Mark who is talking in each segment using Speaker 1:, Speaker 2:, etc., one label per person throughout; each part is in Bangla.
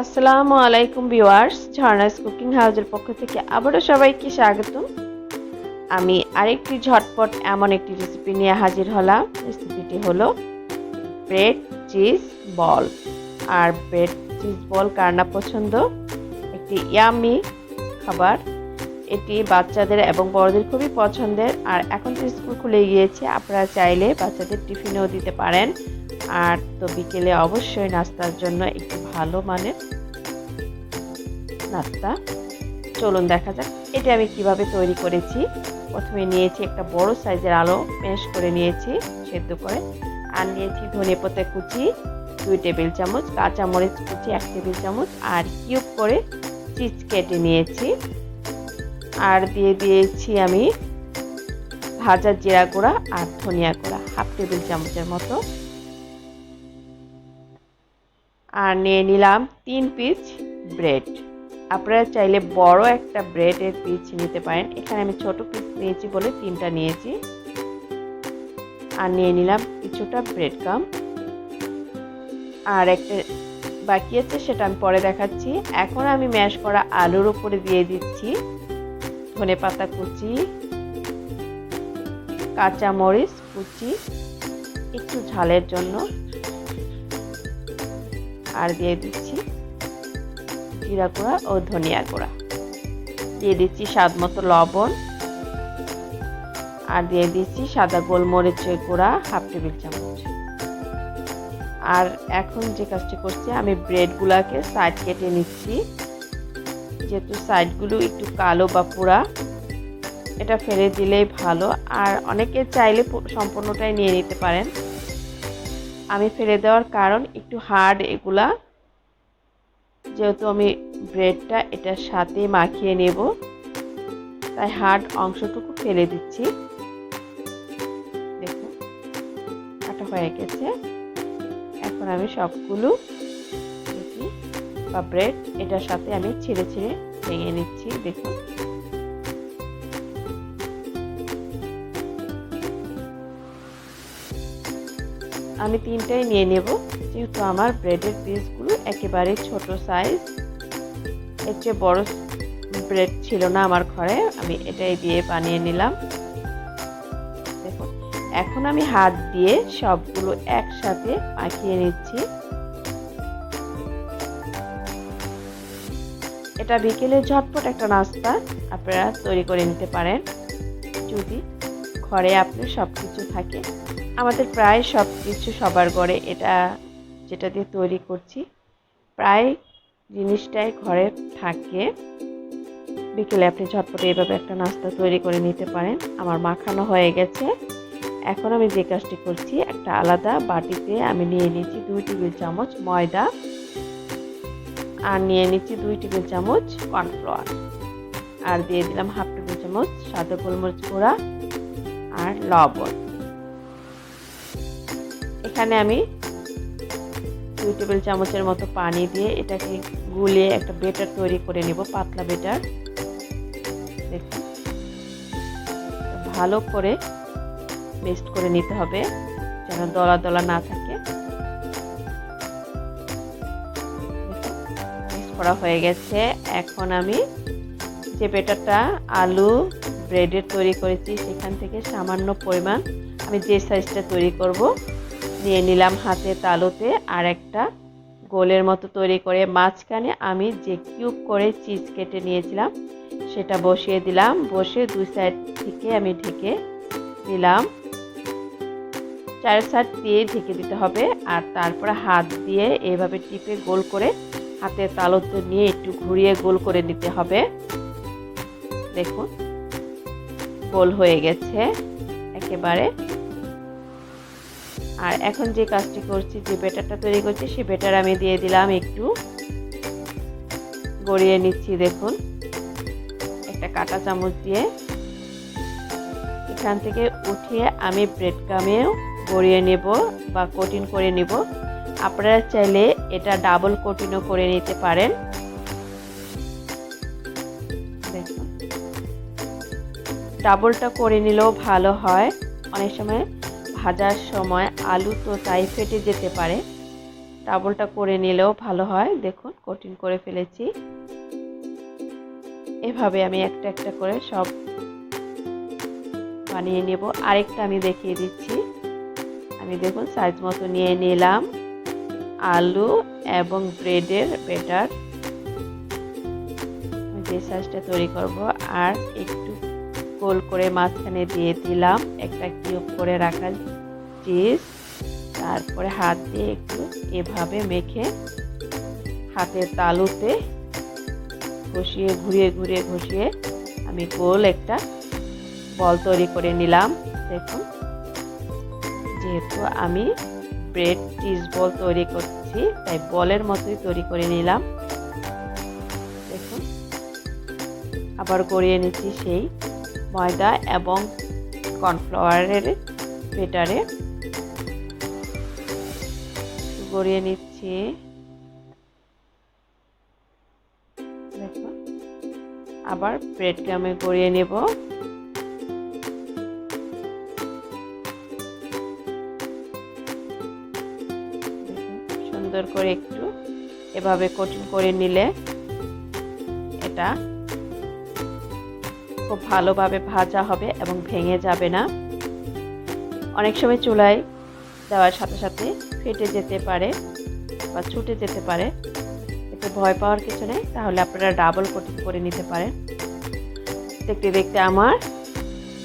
Speaker 1: আসসালামু আলাইকুম ভিউয়ার্স, ঝর্ণাস কুকিং হাউসের পক্ষ থেকে আবারও সবাইকে স্বাগতম। আমি আরেকটি ঝটপট এমন একটি রেসিপি নিয়ে হাজির হলাম। রেসিপিটি হলো ব্রেড চিজ বল। আর ব্রেড চিজ বল কার না পছন্দ, একটি ইয়ামি খাবার। এটি বাচ্চাদের এবং বড়দের খুবই পছন্দের। আর এখন তো স্কুল খুলে গিয়েছে, আপনারা চাইলে বাচ্চাদের টিফিনেও দিতে পারেন। আর তো বিকেলে অবশ্যই নাস্তার জন্য একটি ভালো মানের নাস্তা। চলুন দেখা যাক এটা আমি কিভাবে তৈরি করেছি। প্রথমে নিয়েছি একটা বড় সাইজের আলু, ম্যাশ করে নিয়েছি সেদ্ধ করে। আর নিয়েছি ধনেপাতা কুচি 2 টেবিল চামচ, কাঁচামরিচ কুচি 1 টেবিল চামচ, আর কিউব করে চিজ কেটে নিয়েছি। আর দিয়ে দিয়েছি আমি ভাজা জিরা গুঁড়া আর ধনিয়া গুঁড়া 1/2 টেবিল চামচের মতো। আর নিয়ে নিলাম 3 পিস ব্রেড। আপনারা চাইলে বড় একটা ব্রেডের পিস নিতে পারেন, এখানে আমি ছোট পিস নিয়েছি বলে 3টা নিয়েছি। আর নিয়ে নিলাম কিছুটা ব্রেড ক্রাম। আর একটা বাকি আছে, সেটা আমি পরে দেখাচ্ছি। এখন আমি ম্যাশ করা আলুর উপরে দিয়ে দিচ্ছি ধনেপাতা কুচি, কাঁচামরিচ কুচি একটু ঝালের জন্য, আর দিয়ে দিচ্ছি জিরা গুঁড়া ও ধনিয়া গুঁড়া, দিয়ে দিচ্ছি স্বাদ মতো লবণ, আর দিয়ে দিচ্ছি সাদা গোলমরিচের গুঁড়া 1/2 টেবিল চামচ। আর এখন যে কাজটি করছি, আমি ব্রেডগুলোকে সাইড কেটে নিচ্ছি, যেহেতু সাইডগুলো একটু কালো বা পোড়া, এটা ফেলে দিলেই ভালো। আর অনেকে চাইলে সম্পূর্ণটাই নিয়ে নিতে পারেন। আমি ফেলে দেওয়ার কারণ একটু হার্ড এগুলা, যেহেতু আমি ব্রেডটা এটার সাথে মাখিয়ে নেব, তাই হার্ড অংশটুকু ফেলে দিচ্ছি। দেখুন কাটা হয়ে গেছে। এখন আমি সবগুলো বা ব্রেড এটার সাথে আমি ছিঁড়ে ছিঁড়ে ভেঙে নিচ্ছি। দেখুন আমি 3টাই নিয়ে নেব, যেহেতু আমার ব্রেডের পিসগুলো একেবারে ছোট সাইজ। এর চেয়ে বড় ব্রেড ছিল না আমার ঘরে, আমি এটাই দিয়ে বানিয়ে নিলাম। দেখুন এখন আমি হাত দিয়ে সবগুলো একসাথে মাখিয়ে নিচ্ছি। এটা বিকেলে ঝটপট একটা নাস্তা আপনারা তৈরি করে নিতে পারেন, যদি ঘরে আপনার সব কিছু থাকে। আমাদের প্রায় সব কিছু সবার ঘরে, এটা যেটা দিয়ে তৈরি করছি প্রায় জিনিসটাই ঘরে থাকে। বিকেলে আপনি ঝটপট এইভাবে একটা নাস্তা তৈরি করে নিতে পারেন। আমার মাখানো হয়ে গেছে। এখন আমি যে কাজটি করছি, একটা আলাদা বাটিতে আমি নিয়ে নিচ্ছি 2 টেবিল চামচ ময়দা, আর নিয়ে নিচ্ছি 2 টেবিল চামচ কর্নফ্লাওয়ার, আর দিয়ে দিলাম 1/2 টেবিল চামচ সাদা গোলমরিচ গুঁড়া আর লবণ। এখানে আমি 2 টেবিল চামচের মতো পানি দিয়ে এটাকে গুলিয়ে একটা বেটার তৈরি করে নেব, পাতলা বেটার। দেখুন ভালো করে মিক্সড করে নিতে হবে, যেন দলা দলা না থাকে। মিক্স করা হয়ে গেছে। এখন আমি যে বেটারটা আলু ব্রেডের তৈরি করেছি, সেখান থেকে সামান্য পরিমাণ আমি যে সাইজটা তৈরি করব নিয়ে নিলাম হাতে তালুতে। আর একটা গোলের মতো তৈরি করে মাঝখানে আমি যে কিউব করে চিজ কেটে নিয়েছিলাম সেটা বসিয়ে দিলাম। বসে 2 সাইড থেকে আমি ঢেকে দিলাম, 4 সাইড দিয়ে ঢেকে দিতে হবে। আর তারপরে হাত দিয়ে এইভাবে টিপে গোল করে হাতের তালুতে নিয়ে একটু ঘুরিয়ে গোল করে নিতে হবে। দেখুন গোল হয়ে গেছে একেবারে। আর এখন যে কাজটি করছি, যে ব্যাটারটা তৈরি করছি, সেই ব্যাটার আমি দিয়ে দিলাম, একটু গড়িয়ে নিচ্ছি। দেখুন একটা কাঁটা চামচ দিয়ে এখান থেকে উঠিয়ে আমি ব্রেড ক্রামেও গড়িয়ে নেব বা কোটিং করে নেব। আপনারা চাইলে এটা ডাবল কোটিংও করে নিতে পারেন। দেখুন ডাবলটা করে নিলেও ভালো হয়, অনেক সময় ভাজার সময় আলু তো তাই ফেটে যেতে পারে, ডাবলটা করে নিলেও ভালো হয়। দেখুন কোটিং করে ফেলেছি। এভাবে আমি একটা একটা করে সব বানিয়ে নেব। আরেকটা আমি দেখিয়ে দিচ্ছি। আমি দেখুন সাইজ মতো নিয়ে নিলাম আলু এবং ব্রেডের ব্যাটার, যে সাইজটা তৈরি করব। আর একটু গোল করে মাঝখানে দিয়ে দিলাম একটা কিউব করে রাখা চিজ। তারপরে হাত দিয়ে একটু এভাবে মেখে হাতের তালুতে ঘষিয়ে ঘুরিয়ে ঘুরিয়ে ঘষিয়ে আমি গোল একটা বল তৈরি করে নিলাম। দেখুন, যেহেতু আমি ব্রেড চিজ বল তৈরি করছি তাই বলের মতোই তৈরি করে নিলাম। দেখুন, আবার গড়িয়ে নিচ্ছি সেই ময়দা এবং কর্নফ্লাওয়ারের ব্যাটারে গড়িয়ে নিচ্ছি। দেখুন, আবার ব্রেড ক্রামে গড়িয়ে নেব। সুন্দর করে একটু এভাবে কোটিং করে নিলে এটা খুব ভালোভাবে ভাজা হবে এবং ভেঙে যাবে না। অনেক সময় চুলায় দেওয়ার সাথে সাথে ফেটে যেতে পারে বা ছুটে যেতে পারে, এতে ভয় পাওয়ার কিছু নেই। তাহলে আপনারা ডাবল কোটিং করে নিতে পারেন। দেখতে দেখতে আমার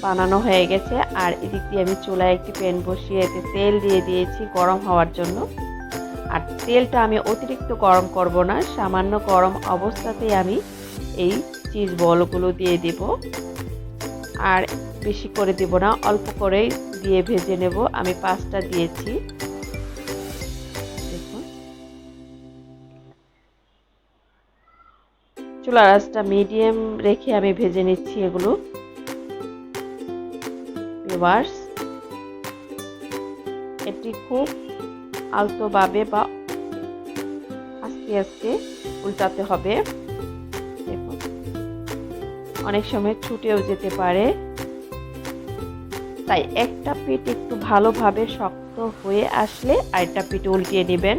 Speaker 1: বানানো হয়ে গেছে। আর এদিক দিয়ে আমি চুলায় একটি প্যান বসিয়ে এতে তেল দিয়ে দিয়েছি গরম হওয়ার জন্য। আর তেলটা আমি অতিরিক্ত গরম করব না, সামান্য গরম অবস্থাতেই আমি এই চিজ বলগুলো দিয়ে দেব। আর বেশি করে দেব না, অল্প করেই দিয়ে ভেজে নেব। আমি 5টা দিয়েছি। দেখুন, চুলার আঁচটা মিডিয়াম রেখে আমি ভেজে নিচ্ছি এগুলো। ভিউয়ার্স, এটি খুব আলতোভাবে বা আস্তে আস্তে উল্টাতে হবে। দেখুন, অনেক সময় ছুটেও যেতে পারে, তাই একটা পিঠ একটু ভালোভাবে শক্ত হয়ে আসলে আরেকটা পিঠ উল্টিয়ে নেবেন।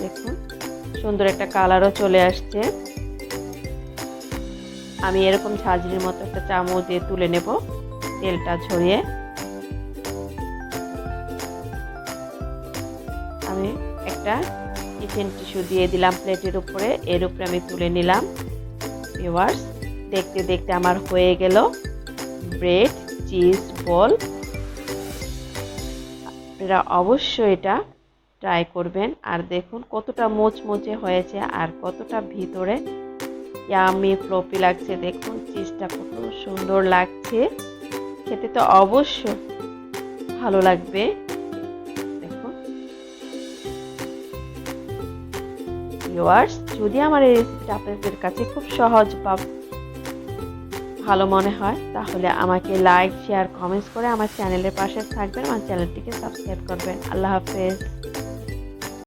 Speaker 1: দেখুন, সুন্দর একটা কালারও চলে আসছে। আমি এরকম ঝাঁঝরির মতো একটা চামচ দিয়ে তুলে নেব তেলটা ঝরিয়ে। আমি একটা কিচেন টিস্যু দিয়ে দিলাম প্লেটের উপরে, এর উপরে আমি তুলে নিলাম। ভিউয়ার্স, দেখতে দেখতে আমার হয়ে গেল ব্রেড চিজ বল। আপনারা অবশ্যই এটা ট্রাই করবেন। আর দেখুন কতটা মোচমোচে হয়েছে আর কতটা ভিতরে ইয়ামি ফ্লপি লাগছে। দেখুন চিজটা কত সুন্দর লাগছে, খেতে তো অবশ্যই ভালো লাগবে। দেখুন ভিউয়ার্স, যদি আমার এই রেসিপিটা আপনাদের কাছে খুব সহজ বা ভালো মনে হয় তাহলে আমাকে লাইক শেয়ার কমেন্টস করে আমার চ্যানেলের পাশে থাকবেন, আমার চ্যানেলটিকে সাবস্ক্রাইব করবেন। আল্লাহ হাফেজ।